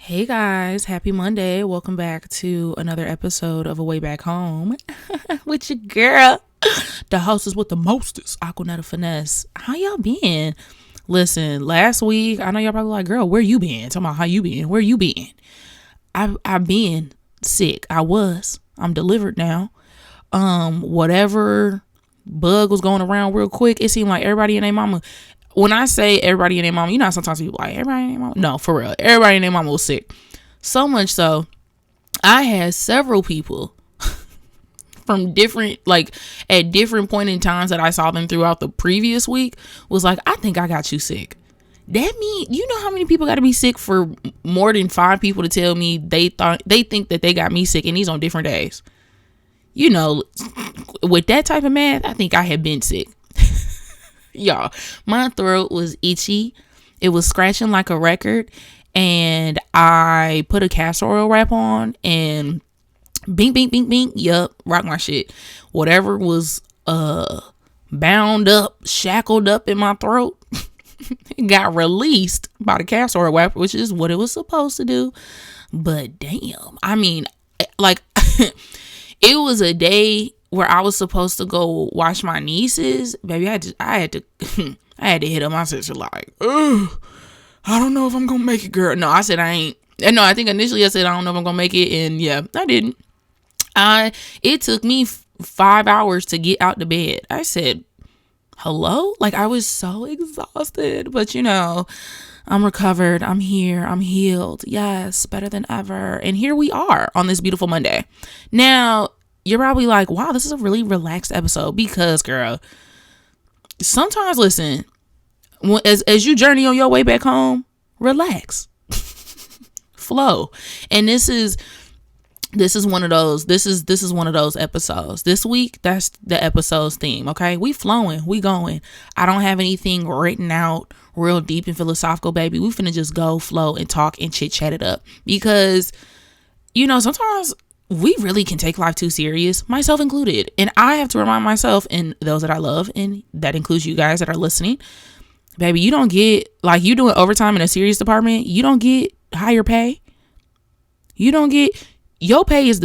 Hey guys, happy Monday. Welcome back to another episode of A Way Back Home with your girl, the hostess with the mostest, Acquennetta Finesse. How y'all been? Listen, last week, I know y'all probably like, girl, where you been? Talking about how you been. Where you been? I've been sick. I'm delivered now. Whatever bug was going around real quick, it seemed like everybody and their mama. When I say everybody and their mama, you know, sometimes people like everybody and their mama. No, for real, everybody and their mama was sick. So much so, I had several people from different, like at different point in times that I saw them throughout the previous week, was like, I think I got you sick. That mean, you know how many people got to be sick for more than 5 people to tell me they think that they got me sick, and these on different days. You know, with that type of math, I think I had been sick. Y'all, my throat was itchy. It was scratching like a record. And I put a castor oil wrap on and bing, bing, bing, bing. Yup, rock my shit. Whatever was bound up, shackled up in my throat, got released by the castor oil wrap, which is what it was supposed to do. But damn, I mean, like, it was a day where I was supposed to go watch my nieces. Baby, I had to hit up my sister like, ugh, I don't know if I'm gonna make it, girl. No, I said I ain't. And no, I think initially I said I don't know if I'm gonna make it, and yeah, I didn't. It took me 5 hours to get out the bed. I said, hello? Like, I was so exhausted, but you know, I'm recovered. I'm here. I'm healed. Yes, better than ever. And here we are on this beautiful Monday. Now, you're probably like, wow, this is a really relaxed episode, because, girl, sometimes, listen, as you journey on your way back home, relax, flow. And this is one of those. This is one of those episodes. This week, that's the episode's theme. Okay, we flowing, we going. I don't have anything written out real deep and philosophical, baby. We finna just go, flow, and talk and chit chat it up, because, you know, sometimes we really can take life too serious, myself included. And I have to remind myself, and those that I love, and that includes you guys that are listening, baby, you don't get, like, you doing overtime in a serious department, you don't get higher pay. You don't get, your pay is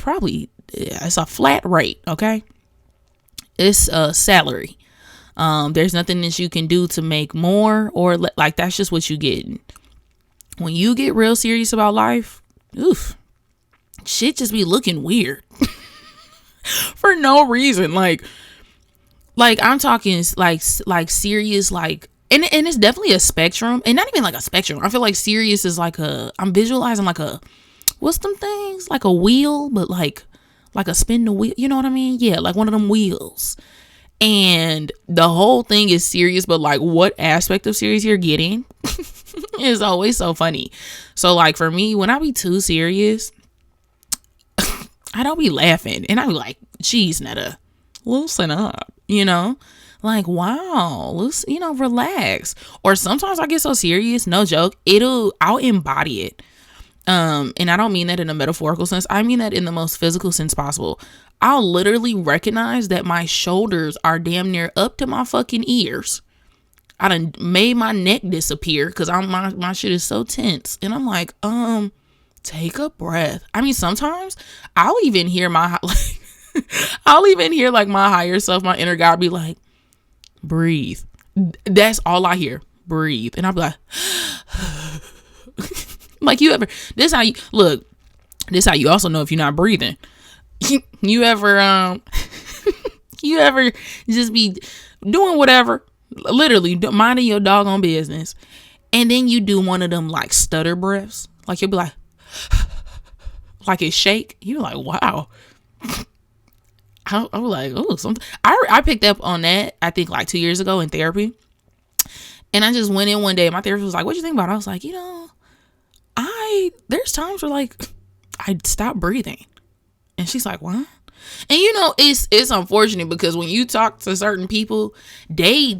probably, it's a flat rate, okay? It's a salary. There's nothing that you can do to make more, or like, that's just what you get. When you get real serious about life, oof, shit just be looking weird for no reason. Like I'm talking like serious, like, and it's definitely a spectrum, and not even like a spectrum. I feel like serious is like I'm visualizing like what's them things, like a wheel, but like a spin the wheel, you know what I mean? Yeah, like one of them wheels. And the whole thing is serious, but like what aspect of serious you're getting is always so funny. So like for me, when I be too serious, I don't be laughing, and I be like, geez, Netta, loosen up, you know, like, wow, relax. Or sometimes I get so serious, no joke, I'll embody it. And I don't mean that in a metaphorical sense. I mean that in the most physical sense possible. I'll literally recognize that my shoulders are damn near up to my fucking ears. I done made my neck disappear because my shit is so tense, and I'm like, take a breath. I mean, sometimes I'll even hear my higher self, my inner God, be like, breathe. That's all I hear. Breathe. And I'll be like, like, this how you also know if you're not breathing. You ever just be doing whatever, literally minding your doggone business, and then you do one of them like stutter breaths, like you'll be like, like it shake. You're like, wow. I was like, oh, something. I picked up on that, I think like 2 years ago in therapy. And I just went in one day, and my therapist was like, what you think about it? I was like, there's times where like I stop breathing. And she's like, what? And you know, it's unfortunate, because when you talk to certain people, they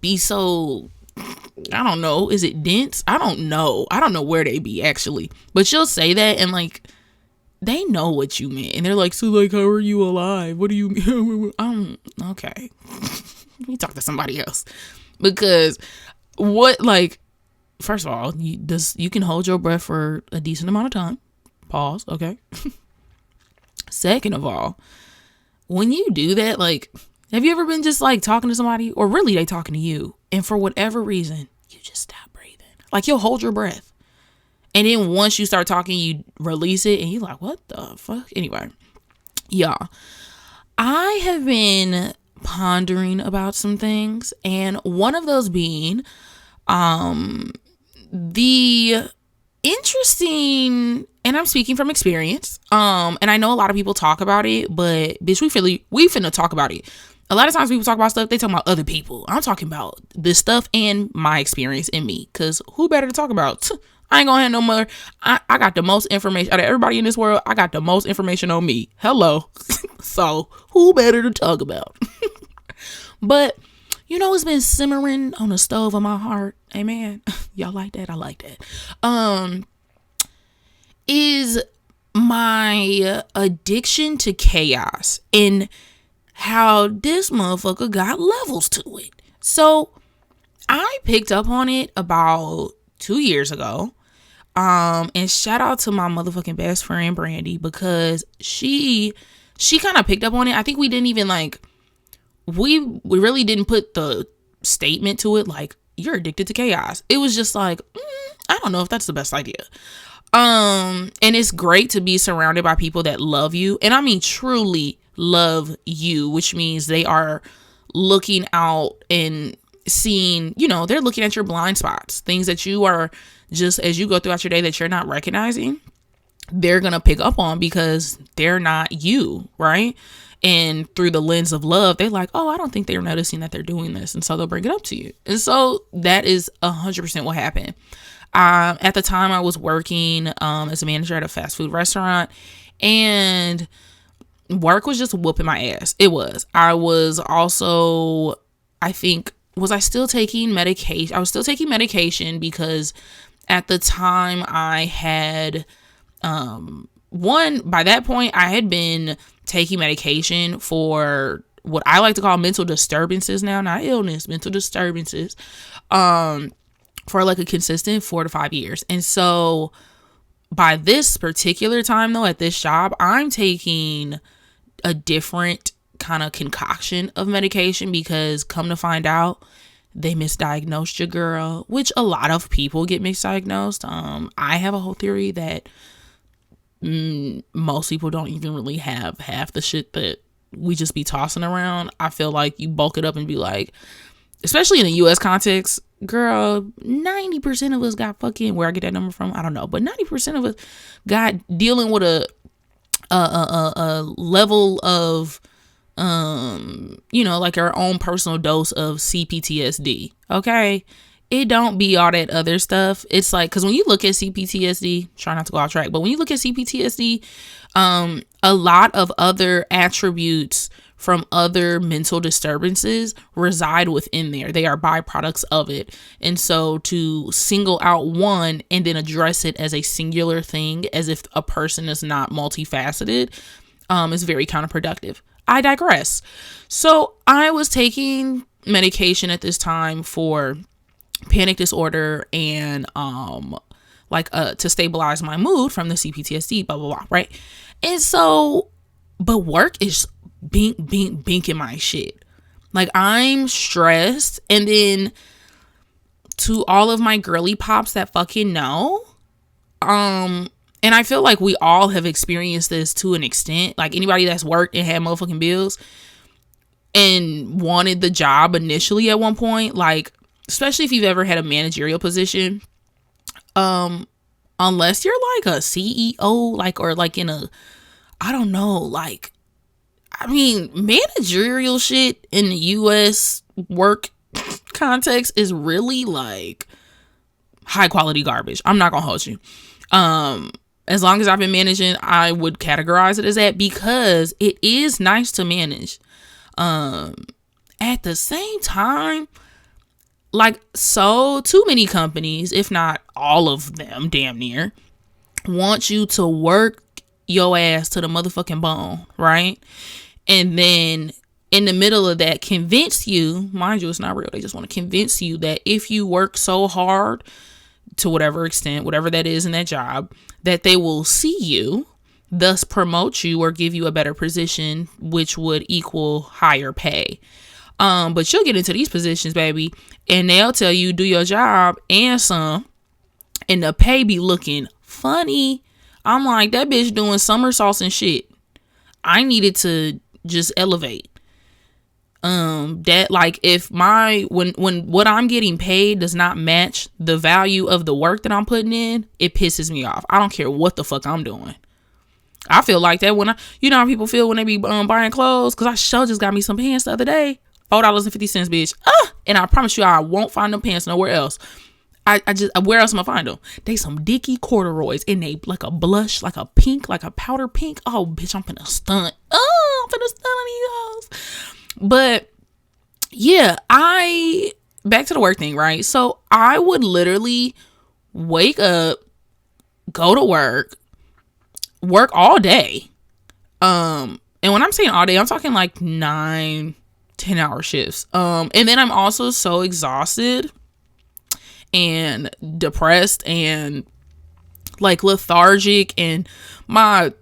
be so, I don't know, is it dense? I don't know where they be actually, but she'll say that, and like, they know what you meant, and they're like, so like, how are you alive? What do you mean? Okay. Let me talk to somebody else, because what, like, first of all, you can hold your breath for a decent amount of time. Pause. Okay. Second of all, when you do that, like, have you ever been just like talking to somebody, or really they talking to you, and for whatever reason, you just stop breathing? Like, you'll hold your breath. And then once you start talking, you release it and you're like, what the fuck? Anyway, y'all, I have been pondering about some things, and one of those being the interesting, and I'm speaking from experience, and I know a lot of people talk about it, but bitch, we finna talk about it. A lot of times people talk about stuff, they talk about other people. I'm talking about this stuff and my experience in me, because who better to talk about? I ain't gonna have no more. I got the most information out of everybody in this world. I got the most information on me. Hello. So who better to talk about? But it's been simmering on the stove of my heart. Amen. Y'all like that? I like that. Is my addiction to chaos and how this motherfucker got levels to it. So I picked up on it about 2 years ago. And shout out to my motherfucking best friend Brandy, because she kind of picked up on it. I think we didn't even we really didn't put the statement to it like, you're addicted to chaos. It was just like, I don't know if that's the best idea. And it's great to be surrounded by people that love you, and I mean truly love you, which means they are looking out and seeing, they're looking at your blind spots, things that you are just, as you go throughout your day, that you're not recognizing, they're gonna pick up on because they're not you, right? And through the lens of love, they're like, oh, I don't think they're noticing that they're doing this, and so they'll bring it up to you. And so that is 100% what happened. At the time, I was working as a manager at a fast food restaurant, and work was just whooping my ass. It was. I was also, I think, was I still taking medication? I was still taking medication because at the time I had, by that point, I had been taking medication for what I like to call mental disturbances now, not illness, mental disturbances, for like a consistent 4 to 5 years. And so by this particular time though, at this job, I'm taking a different kind of concoction of medication, because come to find out, they misdiagnosed your girl, which a lot of people get misdiagnosed. I have a whole theory that most people don't even really have half the shit that we just be tossing around. I feel like you bulk it up and be like, especially in the US context, girl, 90% of us got fucking, where I get that number from, I don't know, but 90% of us got dealing with a level of like our own personal dose of CPTSD. Okay, it don't be all that other stuff. It's like, because when you look at CPTSD, try not to go off track, but when you look at CPTSD, a lot of other attributes from other mental disturbances reside within there. They are byproducts of it. And so to single out one and then address it as a singular thing, as if a person is not multifaceted, is very counterproductive. I digress. So I was taking medication at this time for panic disorder and to stabilize my mood from the CPTSD, blah blah blah, right? And so, but work is binking my shit. Like, I'm stressed, and then to all of my girly pops that fucking know, and I feel like we all have experienced this to an extent. Like, anybody that's worked and had motherfucking bills and wanted the job initially at one point, like, especially if you've ever had a managerial position, unless you're like a CEO, like, or like in a, I don't know, like, I mean, managerial shit in the US work context is really like high quality garbage. I'm not gonna hold you. As long as I've been managing, I would categorize it as that, because it is nice to manage. At the same time, like, so too many companies, if not all of them, damn near, want you to work your ass to the motherfucking bone, right? And then in the middle of that, convince you, mind you, it's not real. They just want to convince you that if you work so hard, to whatever extent, whatever that is in that job, that they will see you, thus promote you or give you a better position, which would equal higher pay. But you'll get into these positions, baby, and they'll tell you do your job and some, and the pay be looking funny. I'm like, that bitch doing somersaults and shit. I needed to just elevate. That like if when what I'm getting paid does not match the value of the work that I'm putting in, it pisses me off. I don't care what the fuck I'm doing. I feel like that when you know how people feel when they be buying clothes, because I sure just got me some pants the other day, $4.50, bitch. And I promise you I won't find them pants nowhere else. I just, where else am I find them? They some dicky corduroys, and they like a blush, like a pink, like a powder pink. Oh, bitch, I'm finna stunt. Oh, I'm finna stunt on these hoes. But yeah, back to the work thing, right? So I would literally wake up, go to work all day. And when I'm saying all day, I'm talking like 9-10 hour shifts. And then I'm also so exhausted and depressed and like lethargic, and my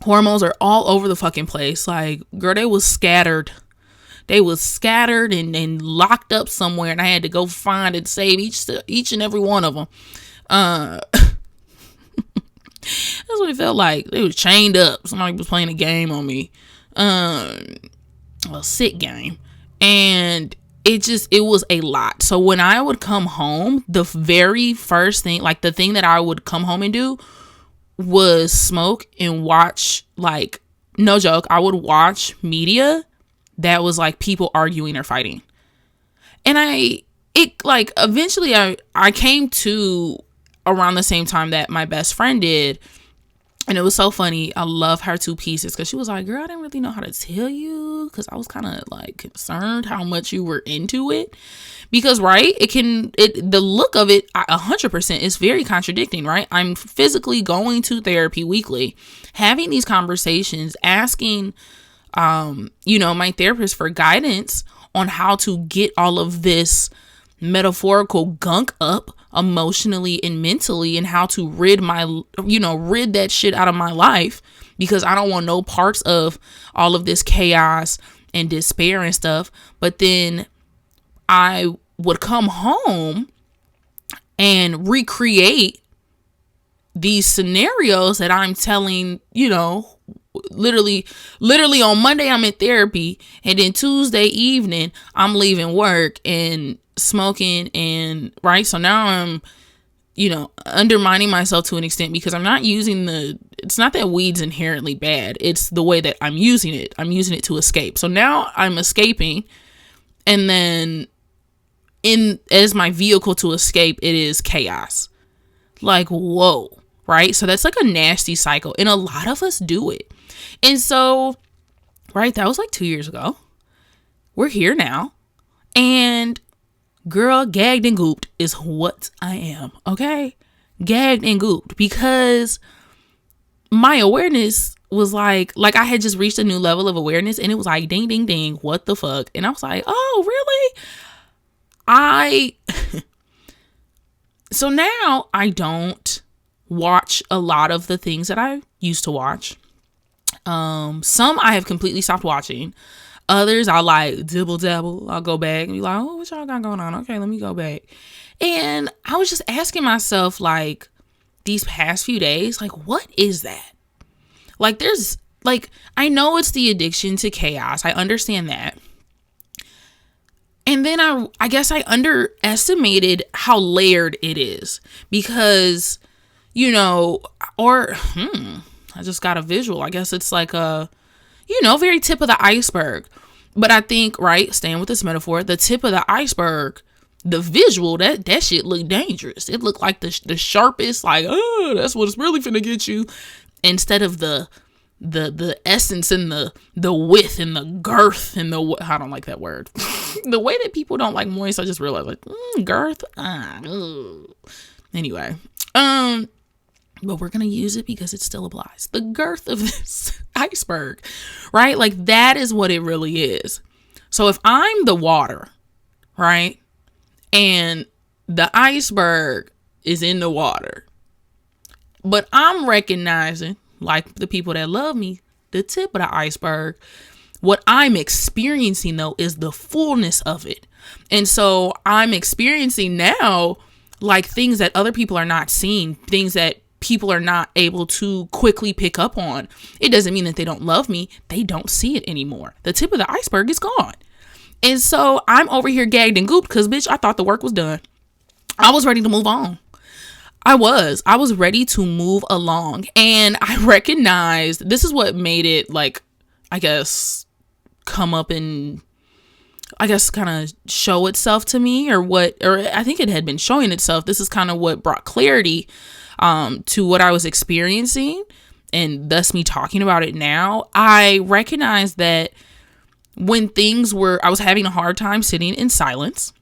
hormones are all over the fucking place. Like, girl, they was scattered and locked up somewhere, and I had to go find and save each and every one of them. That's what it felt like. They was chained up. Somebody was playing a game on me, a sick game, and it was a lot. So when I would come home, the very first thing, like the thing that I would come home and do was smoke and watch, like, no joke, I would watch media that was like people arguing or fighting. And eventually I came to around the same time that my best friend did. And it was so funny. I love her two pieces, because she was like, girl, I didn't really know how to tell you, because I was kind of like concerned how much you were into it. Because, right, the look of it, 100% is very contradicting, right? I'm physically going to therapy weekly, having these conversations, asking, my therapist for guidance on how to get all of this metaphorical gunk up emotionally and mentally, and how to rid that shit out of my life, because I don't want no parts of all of this chaos and despair and stuff. But then I would come home and recreate these scenarios that I'm telling, literally on Monday I'm in therapy, and then Tuesday evening I'm leaving work and smoking, and right. So now I'm, undermining myself to an extent, because I'm not using it's not that weed's inherently bad. It's the way that I'm using it. I'm using it to escape. So now I'm escaping, and then as my vehicle to escape, it is chaos. Like, whoa. Right. So that's like a nasty cycle, and a lot of us do it. And so, right, that was like 2 years ago. We're here now, and girl, gagged and gooped is what I am. Okay. Gagged and gooped, because my awareness was like I had just reached a new level of awareness, and it was like, ding, ding, ding. What the fuck? And I was like, oh, really? So now I don't watch a lot of the things that I used to watch. Some I have completely stopped watching. Others I like dibble dabble. I'll go back and be like, oh, what y'all got going on? Okay, let me go back. And I was just asking myself, like, these past few days, like, what is that? Like, I know it's the addiction to chaos. I understand that. And then I guess I underestimated how layered it is, because, I just got a visual. I guess it's like very tip of the iceberg. But I think, right, staying with this metaphor, the tip of the iceberg, the visual, that shit looked dangerous. It looked like the sharpest, like, oh, that's what it's really finna get you. Instead of the essence and the width and the girth and I don't like that word. The way that people don't like moist, I just realized, like, girth. Anyway, but we're going to use it because it still applies. The girth of this iceberg, right? Like, that is what it really is. So if I'm the water, right, and the iceberg is in the water. But I'm recognizing, like the people that love me, the tip of the iceberg. What I'm experiencing, though, is the fullness of it. And so I'm experiencing now, like, things that other people are not seeing, things that people are not able to quickly pick up on. It doesn't mean that they don't love me. They don't see it anymore. The tip of the iceberg is gone. And so I'm over here gagged and gooped because, bitch, I thought the work was done. I was ready to move on. I was ready to move along. And I recognized this is what made it, like, I guess, come up and I guess kind of show itself to me, or I think it had been showing itself. This is kind of what brought clarity to what I was experiencing, and thus me talking about it now. I recognized that when I was having a hard time sitting in silence,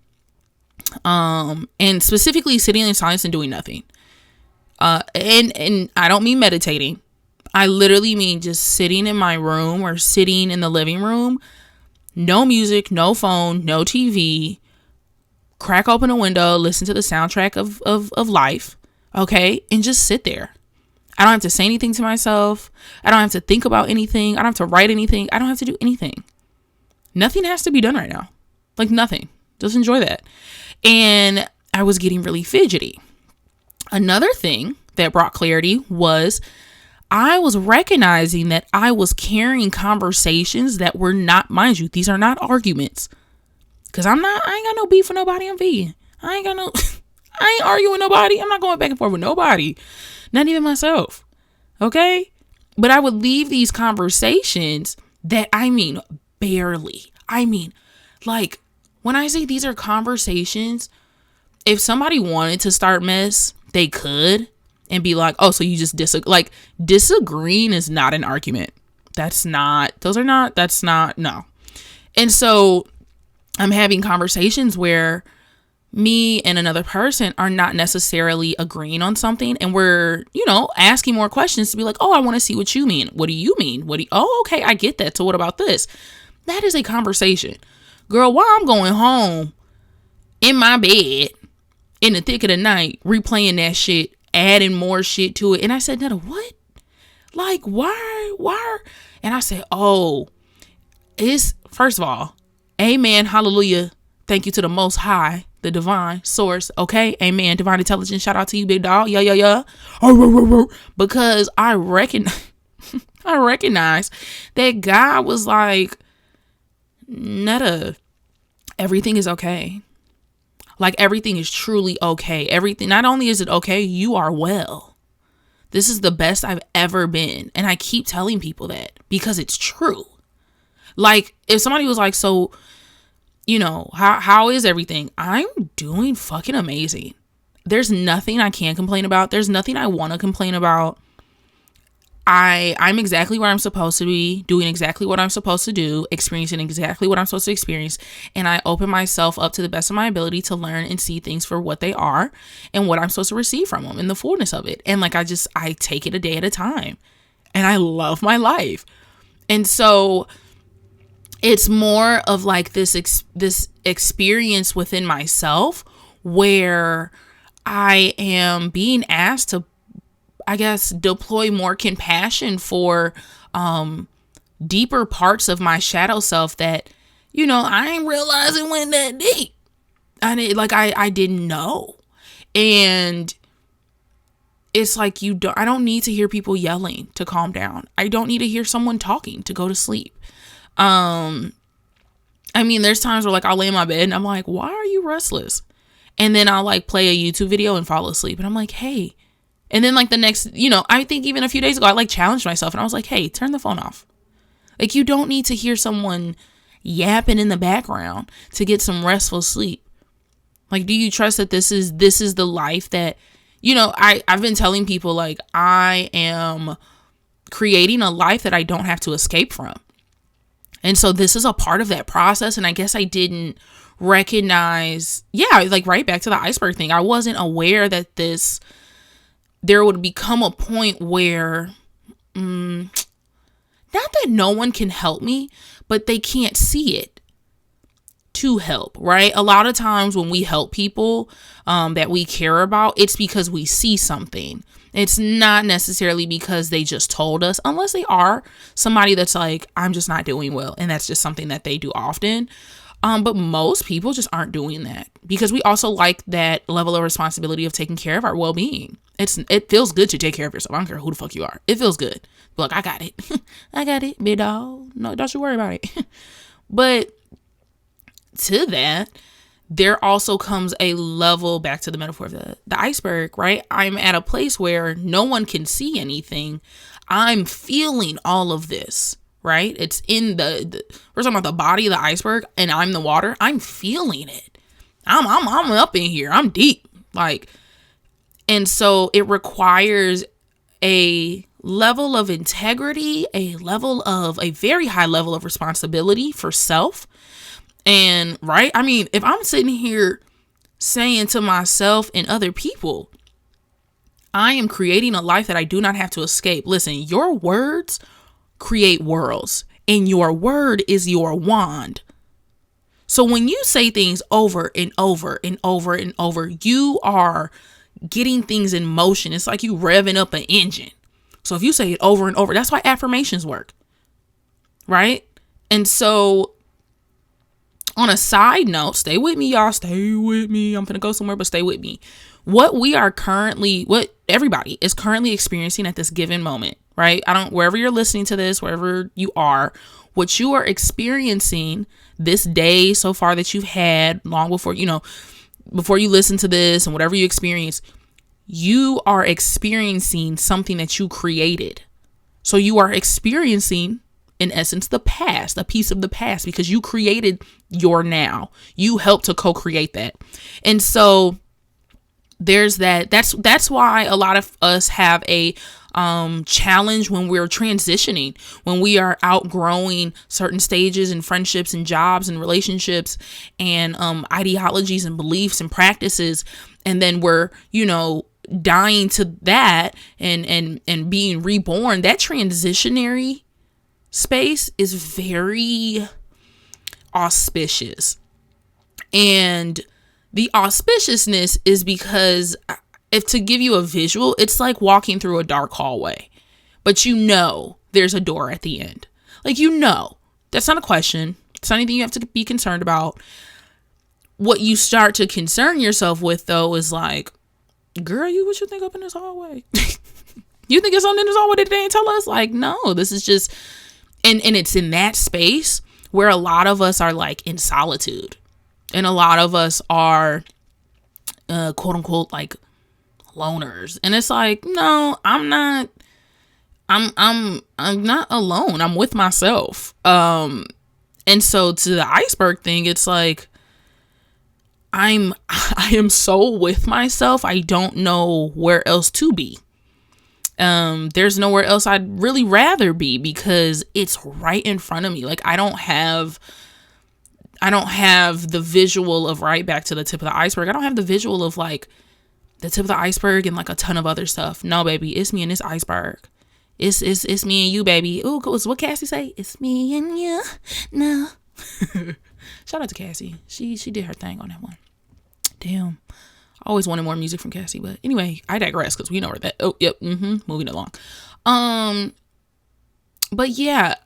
and specifically sitting in silence and doing nothing. And I don't mean meditating. I literally mean just sitting in my room or sitting in the living room. No music, no phone, no TV. Crack open a window, listen to the soundtrack of life. Okay? And just sit there. I don't have to say anything to myself. I don't have to think about anything. I don't have to write anything. I don't have to do anything. Nothing has to be done right now. Like nothing. Just enjoy that. And I was getting really fidgety. Another thing that brought clarity was I was recognizing that I was carrying conversations that were not, mind you, these are not arguments. Cause I ain't got no beef with nobody. I'm vegan. I ain't arguing with nobody. I'm not going back and forth with nobody. Not even myself. Okay. But I would leave these conversations that, I mean, barely. I mean, like, when I say these are conversations, if somebody wanted to start mess, they could. And be like, oh, so you just disagree. Like, disagreeing is not an argument. No. And so I'm having conversations where me and another person are not necessarily agreeing on something. And we're, asking more questions to be like, oh, I want to see what you mean. What do you mean? Oh, okay, I get that. So what about this? That is a conversation. Girl, while I'm going home in my bed in the thick of the night, replaying that shit, adding more shit to it. And I said, Netta, what? Like, why? And I said, oh, it's, first of all, amen, hallelujah, thank you to the Most High, the divine source, okay? Amen, divine intelligence, shout out to you, big dog, yeah. Because I recognize that God was like, Netta, everything is okay. Like, everything is truly okay. Everything, not only is it okay, you are well. This is the best I've ever been. And I keep telling people that because it's true. Like, if somebody was like, so, how is everything? I'm doing fucking amazing. There's nothing I can complain about. There's nothing I want to complain about. I'm exactly where I'm supposed to be, doing exactly what I'm supposed to do, experiencing exactly what I'm supposed to experience. And I open myself up to the best of my ability to learn and see things for what they are and what I'm supposed to receive from them and the fullness of it. And like, I take it a day at a time, and I love my life. And so it's more of like this experience within myself where I am being asked to, I guess, deploy more compassion for deeper parts of my shadow self that, I ain't realizing went that deep. I didn't know. And it's like, I don't need to hear people yelling to calm down. I don't need to hear someone talking to go to sleep. There's times where like I'll lay in my bed and I'm like, why are you restless? And then I'll like play a YouTube video and fall asleep. And I'm like, hey. And then like the next, I think even a few days ago, I like challenged myself and I was like, hey, turn the phone off. Like, you don't need to hear someone yapping in the background to get some restful sleep. Like, do you trust that this is the life that, I've been telling people, like, I am creating a life that I don't have to escape from. And so this is a part of that process. And I guess I didn't recognize, like right back to the iceberg thing. I wasn't aware that there would become a point where, not that no one can help me, but they can't see it to help, right? A lot of times when we help people that we care about, it's because we see something. It's not necessarily because they just told us, unless they are somebody that's like, I'm just not doing well. And that's just something that they do often. But most people just aren't doing that, because we also like that level of responsibility of taking care of our well-being. It feels good to take care of yourself. I don't care who the fuck you are. It feels good. Look, I got it. I got it, big dog. No, don't you worry about it. But to that, there also comes a level, back to the metaphor of the iceberg, right? I'm at a place where no one can see anything. I'm feeling all of this, right? It's in we're talking about the body of the iceberg, and I'm the water. I'm feeling it. I'm up in here. I'm deep. And so it requires a level of integrity, a very high level of responsibility for self. And right, I mean, if I'm sitting here saying to myself and other people, I am creating a life that I do not have to escape. Listen, your words create worlds, and your word is your wand. So when you say things over and over and over and over, you are getting things in motion. It's like you revving up an engine. So if you say it over and over, that's why affirmations work, right? And so on a side note, stay with me, y'all. Stay with me. I'm gonna go somewhere, but stay with me. What everybody is currently experiencing at this given moment, right? Wherever you're listening to this, wherever you are, what you are experiencing this day so far that you've had, long before, before you listen to this, and whatever you experience, you are experiencing something that you created. So you are experiencing, in essence, the past, a piece of the past, because you created your now. You helped to co-create that. And so there's that. That's why a lot of us have a challenge when we're transitioning, when we are outgrowing certain stages and friendships and jobs and relationships and ideologies and beliefs and practices. And then we're, dying to that and being reborn. That transitionary space is very auspicious. And the auspiciousness is because, if to give you a visual, it's like walking through a dark hallway, but there's a door at the end. That's not a question. It's not anything you have to be concerned about. What you start to concern yourself with, though, is like, girl, what you think up in this hallway? You think it's something in this hallway that they didn't tell us? Like, no, this is just, and it's in that space where a lot of us are like in solitude, and a lot of us are, quote unquote, like loners. And it's like, no, I'm not alone. I'm with myself. And so to the iceberg thing, it's like, I am so with myself. I don't know where else to be. There's nowhere else I'd really rather be, because it's right in front of me. Like, I don't have the visual of, right back to the tip of the iceberg. I don't have the visual of like the tip of the iceberg and like a ton of other stuff. No, baby, it's me and this iceberg. It's me and you, baby. Ooh, it's what Cassie say. It's me and you. No. Shout out to Cassie. She did her thing on that one. Damn. I always wanted more music from Cassie, but anyway, I digress, because we know where that. Oh, yep. Moving along. But yeah,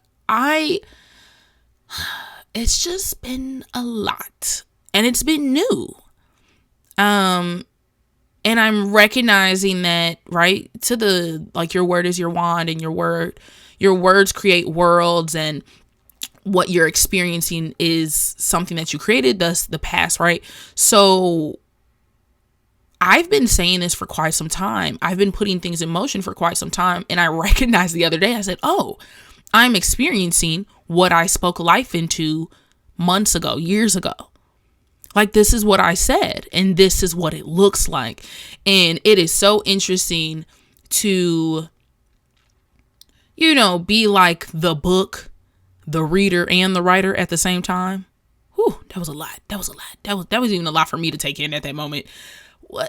it's just been a lot, and it's been new. And I'm recognizing that, right, to the, like, your word is your wand, and your words create worlds, and what you're experiencing is something that you created, thus the past, right? So I've been saying this for quite some time. I've been putting things in motion for quite some time. And I recognized the other day, I said, oh, I'm experiencing what I spoke life into months ago, years ago. Like, this is what I said, and this is what it looks like. And it is so interesting to, be like the book, the reader, and the writer at the same time. Whew, that was a lot. That was even a lot for me to take in at that moment.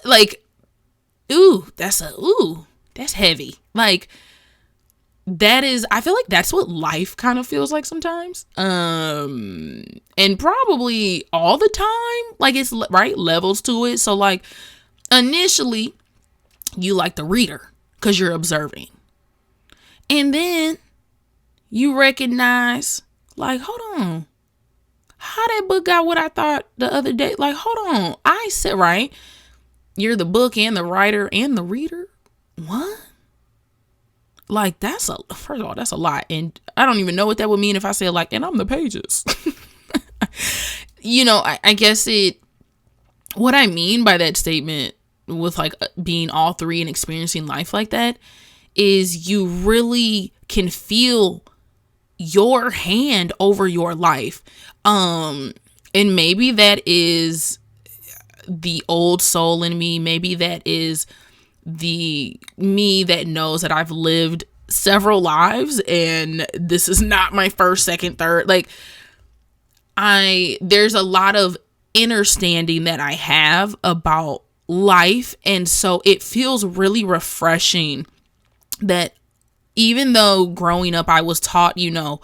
Like, that's heavy. Like, I feel like that's what life kind of feels like sometimes. And probably all the time, like it's right levels to it. So like initially you like the reader because you're observing. And then you recognize like, hold on, how that book got what I thought the other day? Like, hold on, I said, right? You're the book and the writer and the reader. What? Like, first of all, that's a lot. And I don't even know what that would mean if I said like, and I'm the pages. I guess what I mean by that statement with like being all three and experiencing life like that is you really can feel your hand over your life. And maybe that is the old soul in me. Maybe that is the me that knows that I've lived several lives and this is not my first, second, third. Like there's a lot of understanding that I have about life. And so it feels really refreshing that even though growing up I was taught, the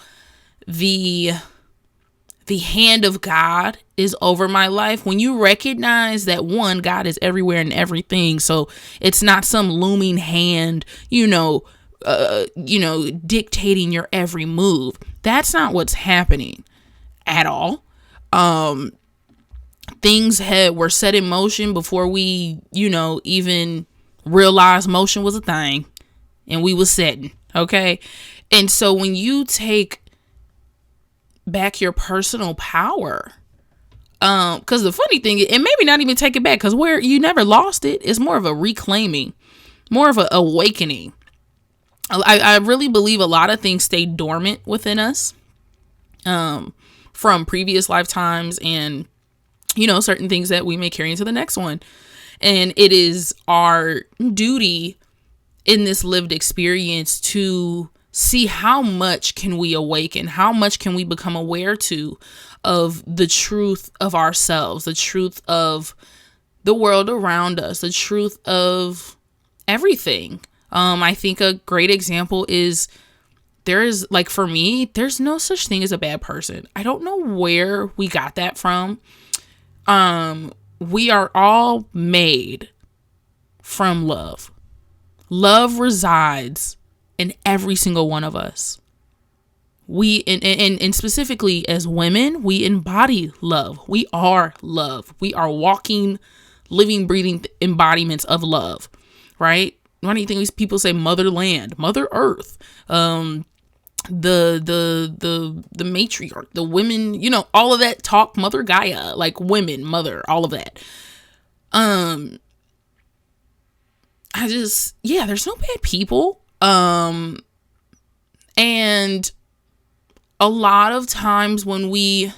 hand of God is over my life. When you recognize that one, God is everywhere and everything. So it's not some looming hand, dictating your every move. That's not what's happening at all. Things were set in motion before we, even realized motion was a thing and we was setting. Okay. And so when you take back your personal power, because the funny thing is, and maybe not even take it back, because where you never lost it, it's more of a reclaiming, more of an awakening. I really believe a lot of things stay dormant within us from previous lifetimes and certain things that we may carry into the next one. And it is our duty in this lived experience to see how much can we awaken, how much can we become aware of the truth of ourselves, the truth of the world around us, the truth of everything. I think a great example is for me, there's no such thing as a bad person. I don't know where we got that from. We are all made from love. Love resides in every single one of us. We, and specifically as women, we embody love. We are love. We are walking, living, breathing embodiments of love, right? Why do you think these people say motherland, Mother Earth, the matriarch, the women, all of that talk, Mother Gaia, like women, mother, all of that. There's no bad people. And a lot of times when we,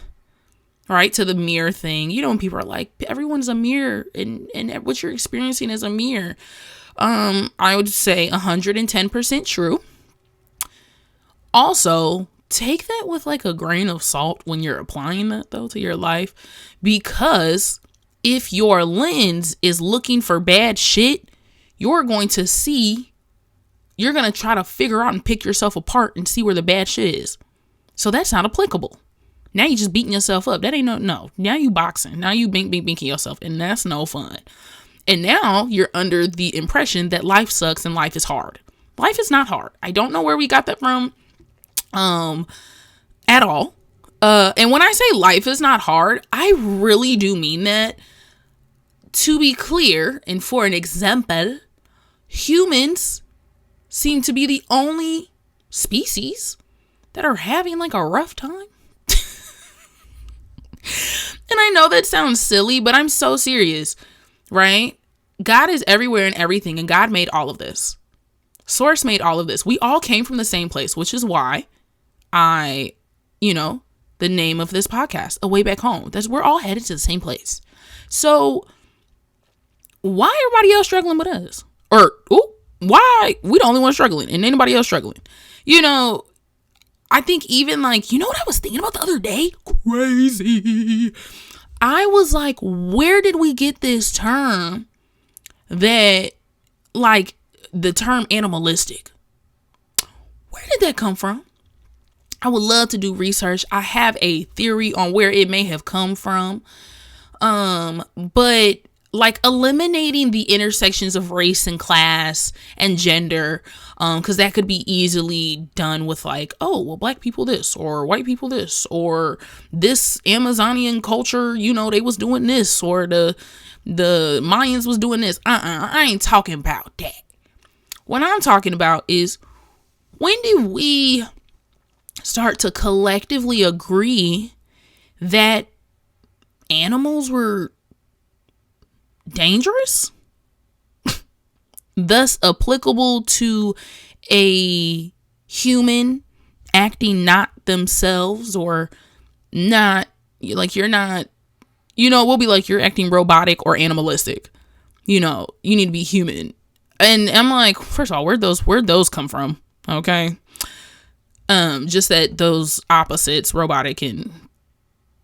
right, to the mirror thing, when people are like, everyone's a mirror and what you're experiencing is a mirror. I would say 110% true. Also, take that with like a grain of salt when you're applying that though to your life, because if your lens is looking for bad shit, you're going to try to figure out and pick yourself apart and see where the bad shit is. So that's not applicable. Now you just beating yourself up. That ain't no. Now you boxing. Now you binking yourself, and that's no fun. And now you're under the impression that life sucks and life is hard. Life is not hard. I don't know where we got that from, at all. And when I say life is not hard, I really do mean that. To be clear, and for an example, humans seem to be the only species that are having like a rough time. And I know that sounds silly, but I'm so serious, right? God is everywhere and everything, and God made all of this. Source made all of this. We all came from the same place, which is why the name of this podcast, A Way Back Home. We're all headed to the same place. So why everybody else struggling with us? Or why we the only one struggling and anybody else struggling? I think even like, what I was thinking about the other day? Crazy. I was like, where did we get this term that, like, the term animalistic? Where did that come from? I would love to do research. I have a theory on where it may have come from. But like eliminating the intersections of race and class and gender, because that could be easily done with like, oh, well, black people this, or white people this, or this Amazonian culture, you know, they was doing this, or the Mayans was doing this. I ain't talking about that. What I'm talking about is, when did we start to collectively agree that animals were dangerous, thus applicable to a human acting not themselves, or not like, you're not, you know, we'll be like, you're acting robotic or animalistic, you know, you need to be human. And I'm like, first of all, where'd those come from? Okay. Just that those opposites, robotic and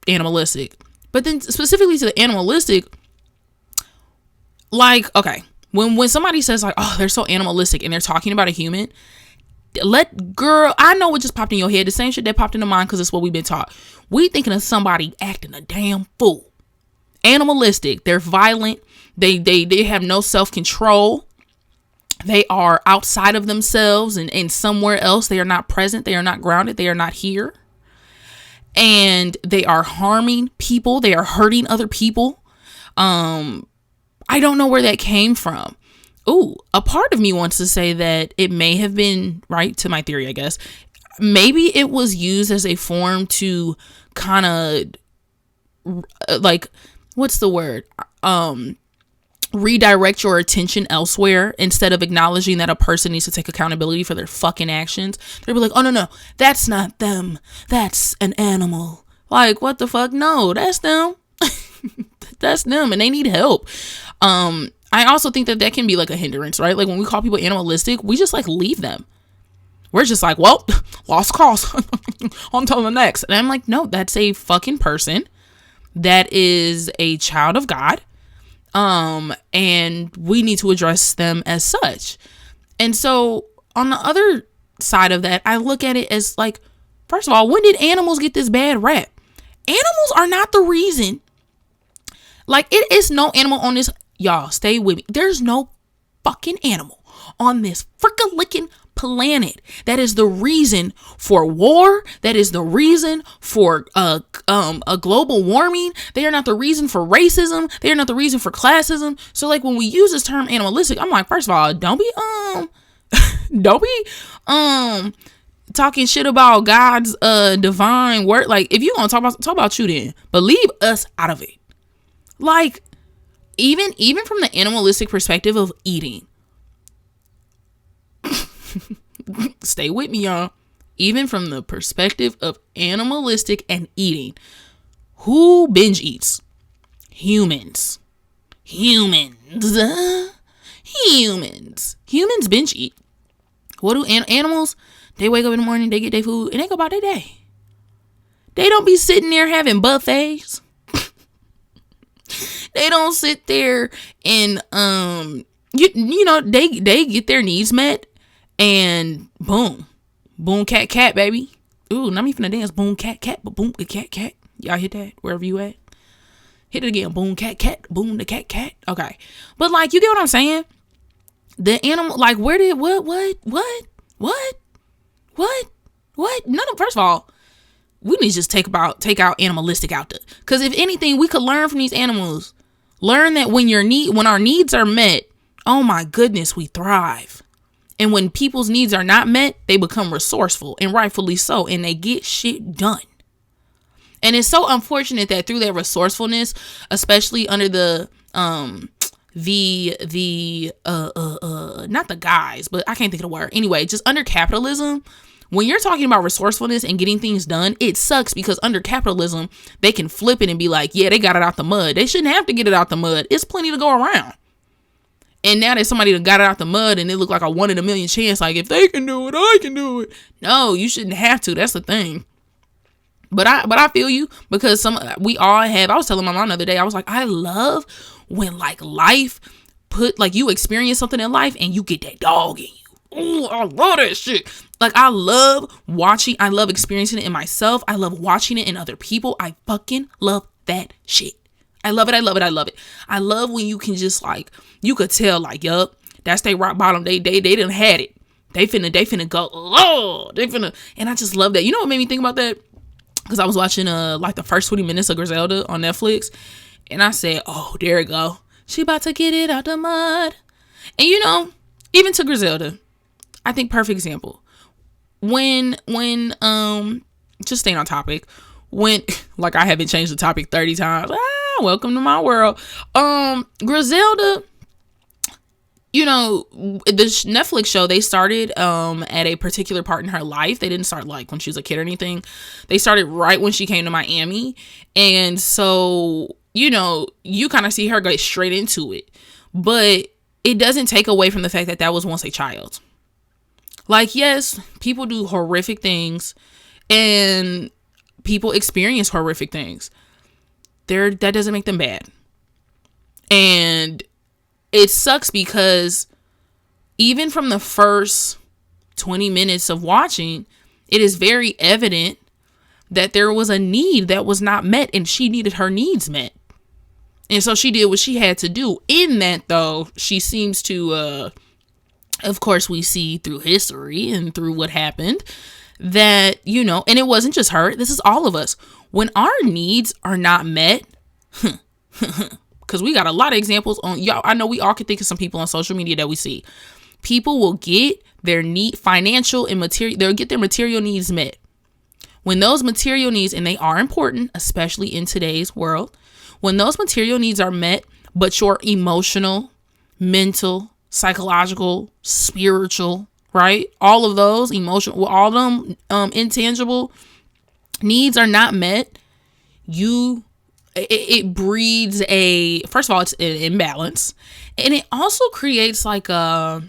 animalistic. But then specifically to the animalistic, like, okay, when somebody says like, oh, they're so animalistic, and they're talking about a human, girl, I know what just popped in your head. The same shit that popped into mine, because it's what we've been taught. We thinking of somebody acting a damn fool. Animalistic. They're violent. They have no self-control. They are outside of themselves and somewhere else. They are not present. They are not grounded. They are not here. And they are harming people. They are hurting other people. I don't know where that came from. Ooh, a part of me wants to say that it may have been, right, to my theory, I guess, maybe it was used as a form to kind of, like, what's the word? Redirect your attention elsewhere, instead of acknowledging that a person needs to take accountability for their fucking actions. They'll be like, oh, no, that's not them. That's an animal. Like, what the fuck? No, that's them. That's them, and they need help. I also think that can be like a hindrance, right? Like when we call people animalistic, we just like leave them. We're just like, well, lost cause. On to the next. And I'm like, no, that's a fucking person. That is a child of God. And we need to address them as such. And so on the other side of that, I look at it as like, first of all, when did animals get this bad rap? Animals are not the reason. Like, it is no animal on this, y'all, stay with me. There's no fucking animal on this frickin' planet that is the reason for war, that is the reason for a global warming. They are not the reason for racism. They are not the reason for classism. So like when we use this term animalistic, I'm like, first of all, don't be talking shit about God's divine word. Like, if you gonna talk about you, then, but leave us out of it. Like, even from the animalistic perspective of eating. Stay with me, y'all. Even from the perspective of animalistic and eating, who binge eats? Humans. Humans binge eat. What do animals? They wake up in the morning, they get their food, and they go about their day. They don't be sitting there having buffets. They don't sit there and you know, they get their needs met, and boom cat baby. Ooh, not me finna dance. Boom cat but boom the cat. Y'all hit that wherever you at. Hit it again. Boom cat. Boom the cat. Okay, but like, you get what I'm saying? The animal, like, where did what? None of, first of all, we need to just take out animalistic out there. Because if anything, we could learn from these animals. Learn that when our needs are met, oh my goodness, we thrive. And when people's needs are not met, they become resourceful, and rightfully so, and they get shit done. And it's so unfortunate that through their resourcefulness, especially under the not the guise, but I can't think of the word. Anyway, just under capitalism, when you're talking about resourcefulness and getting things done, it sucks, because under capitalism, they can flip it and be like, yeah, they got it out the mud. They shouldn't have to get it out the mud. It's plenty to go around. And now that somebody got it out the mud and it looked like a 1 in a million chance, like, if they can do it, I can do it. No, you shouldn't have to. That's the thing. But I feel you, because we all have, I was telling my mom the other day, I was like, I love when like life you experience something in life and you get that dog in you. ooh, I love that shit. Like, I love experiencing it in myself. I love watching it in other people. I fucking love that shit. I love it. I love it. I love it. I love when you can just like, you could tell like, yup, that's they rock bottom. They done had it. They finna go. Oh, and I just love that. You know what made me think about that? Because I was watching like the first 20 minutes of Griselda on Netflix, and I said, oh, there it go. She about to get it out the mud. And you know, even to Griselda, I think perfect example. When just staying on topic, when like I haven't changed the topic 30 times. Welcome to my world. Griselda, you know, the Netflix show, they started at a particular part in her life. They didn't start like when she was a kid or anything. They started right when she came to Miami. And so, you know, you kind of see her go straight into it. But it doesn't take away from the fact that was once a child. Like, yes, people do horrific things and people experience horrific things. That doesn't make them bad. And it sucks because even from the first 20 minutes of watching, it is very evident that there was a need that was not met and she needed her needs met. And so she did what she had to do. In that, though, she seems to, of course, we see through history and through what happened that, you know, and it wasn't just her. This is all of us. When our needs are not met, because we got a lot of examples on, y'all. I know we all can think of some people on social media that we see. People will get their financial and material, they'll get their material needs met. When those material needs, and they are important, especially in today's world, when those material needs are met, but your emotional, mental, psychological, spiritual, right? All of those emotional, all of them intangible needs are not met, it breeds first of all, it's an imbalance. And it also creates like it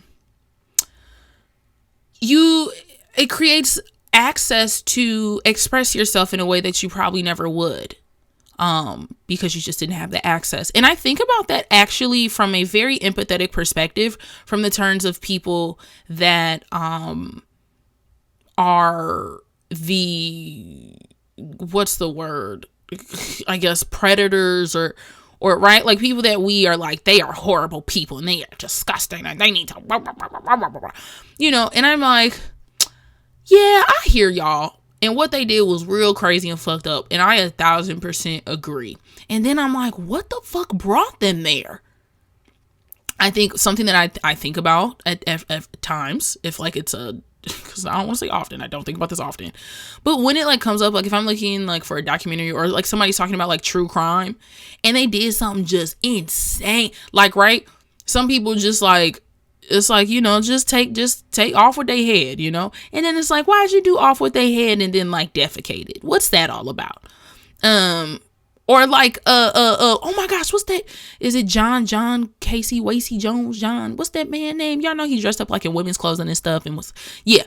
creates access to express yourself in a way that you probably never would. Because you just didn't have the access. And I think about that actually from a very empathetic perspective, from the terms of people that are what's the word? I guess predators or right, like people that we are like, they are horrible people and they are disgusting and they need to blah, blah, blah, blah, blah, blah. You know, and I'm like, yeah, I hear y'all. And what they did was real crazy and fucked up. And I 1,000% agree. And then I'm like, what the fuck brought them there? I think something that I think about at times, if like it's because I don't want to say often, I don't think about this often, but when it like comes up, like if I'm looking like for a documentary or like somebody's talking about like true crime and they did something just insane, like, right, some people just like, it's like, you know, just take off with their head, you know, and then it's like, why'd you do off with their head and then like defecated? What's that all about? Or like, oh my gosh, what's that? Is it John Casey, Wasey Jones, John? What's that man name? Y'all know he dressed up like in women's clothing and stuff and was, yeah.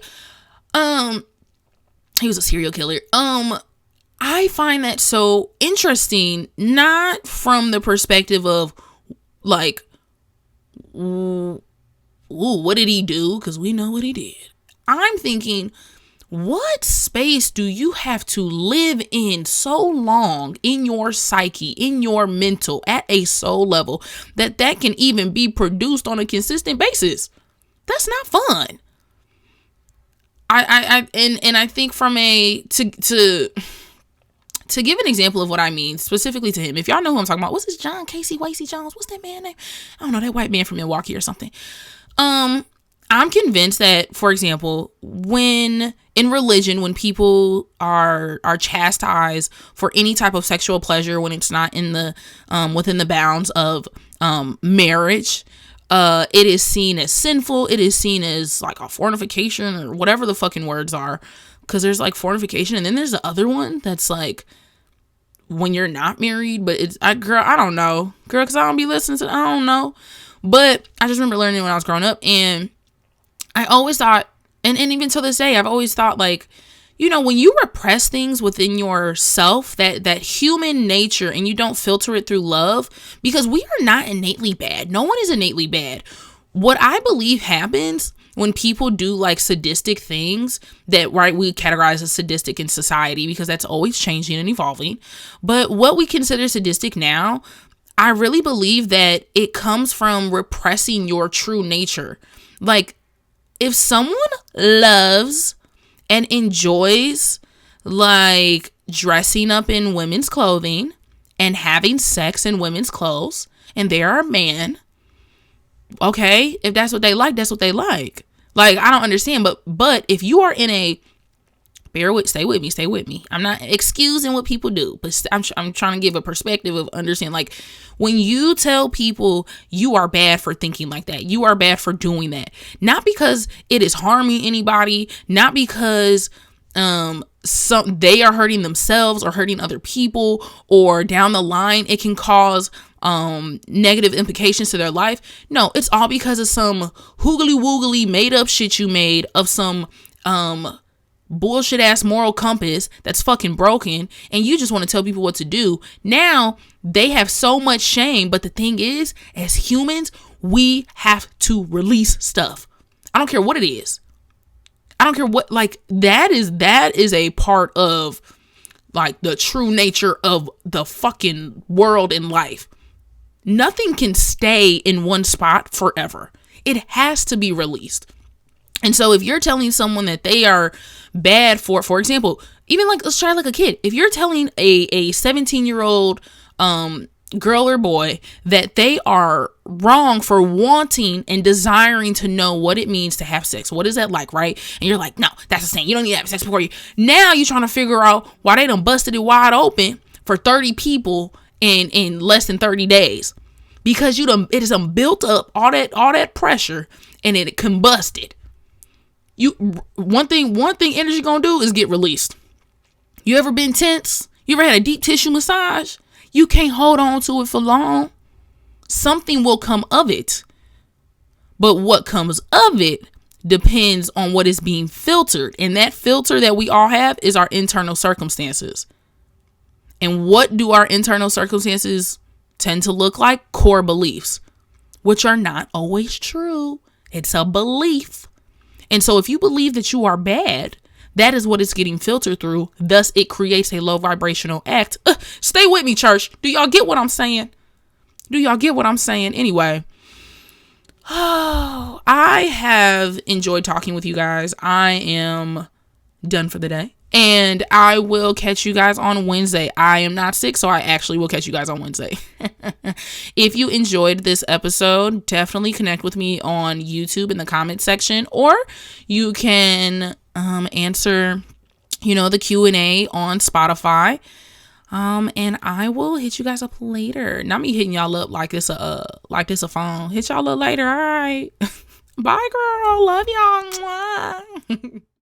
He was a serial killer. I find that so interesting, not from the perspective of like, ooh, what did he do? Because we know what he did. I'm thinking, what space do you have to live in so long in your psyche, in your mental, at a soul level, that can even be produced on a consistent basis? That's not fun. I think from to give an example of what I mean, specifically to him, if y'all know who I'm talking about, what's this John Casey, Wasey Jones? What's that man name? I don't know, that white man from Milwaukee or something. I'm convinced that, for example, when in religion, when people are chastised for any type of sexual pleasure, when it's not in the within the bounds of marriage, it is seen as sinful. It is seen as like a fornication or whatever the fucking words are. Because there's like fornication, and then there's the other one that's like when you're not married, but it's I don't know, girl, because I don't be listening to, I don't know. But I just remember learning when I was growing up, and I always thought, and even to this day, I've always thought, like, you know, when you repress things within yourself, that human nature, and you don't filter it through love, because we are not innately bad. No one is innately bad. What I believe happens when people do like sadistic things that, right, we categorize as sadistic in society because that's always changing and evolving. But what we consider sadistic now, I really believe that it comes from repressing your true nature. Like, if someone loves and enjoys like dressing up in women's clothing and having sex in women's clothes, and they're a man, okay, if that's what they like, that's what they like. Like, I don't understand, but if you are in a, stay with me. I'm not excusing what people do, but I'm trying to give a perspective of understanding. Like, when you tell people you are bad for thinking like that, you are bad for doing that, not because it is harming anybody, not because they are hurting themselves or hurting other people, or down the line it can cause negative implications to their life. No, it's all because of some hoogly woogly made up shit you made of some bullshit ass moral compass that's fucking broken, and you just want to tell people what to do. Now they have so much shame, but the thing is, as humans, we have to release stuff. I don't care what it is. I don't care what, like, that is a part of like the true nature of the fucking world and life. Nothing can stay in one spot forever. It has to be released. And so if you're telling someone that they are bad for example, even like, let's try like a kid. If you're telling a 17-year-old girl or boy that they are wrong for wanting and desiring to know what it means to have sex, what is that like, right? And you're like, no, that's the same. You don't need to have sex before you. Now you're trying to figure out why they done busted it wide open for 30 people in less than 30 days. Because it is built up all that pressure, and it combusted. One thing energy gonna do is get released. You ever been tense? You ever had a deep tissue massage? You can't hold on to it for long. Something will come of it. But what comes of it depends on what is being filtered. And that filter that we all have is our internal circumstances. And what do our internal circumstances tend to look like? Core beliefs, which are not always true. It's a belief. And so if you believe that you are bad, that is what it's getting filtered through. Thus, it creates a low vibrational act. Stay with me, church. Do y'all get what I'm saying? Anyway, I have enjoyed talking with you guys. I am done for the day. And I will catch you guys on Wednesday. I am not sick, so I actually will catch you guys on Wednesday. If you enjoyed this episode, definitely connect with me on YouTube in the comment section, or you can answer, the Q&A on Spotify. And I will hit you guys up later. Not me hitting y'all up like this a phone. Hit y'all up later. All right. Bye, girl. Love y'all. Mwah.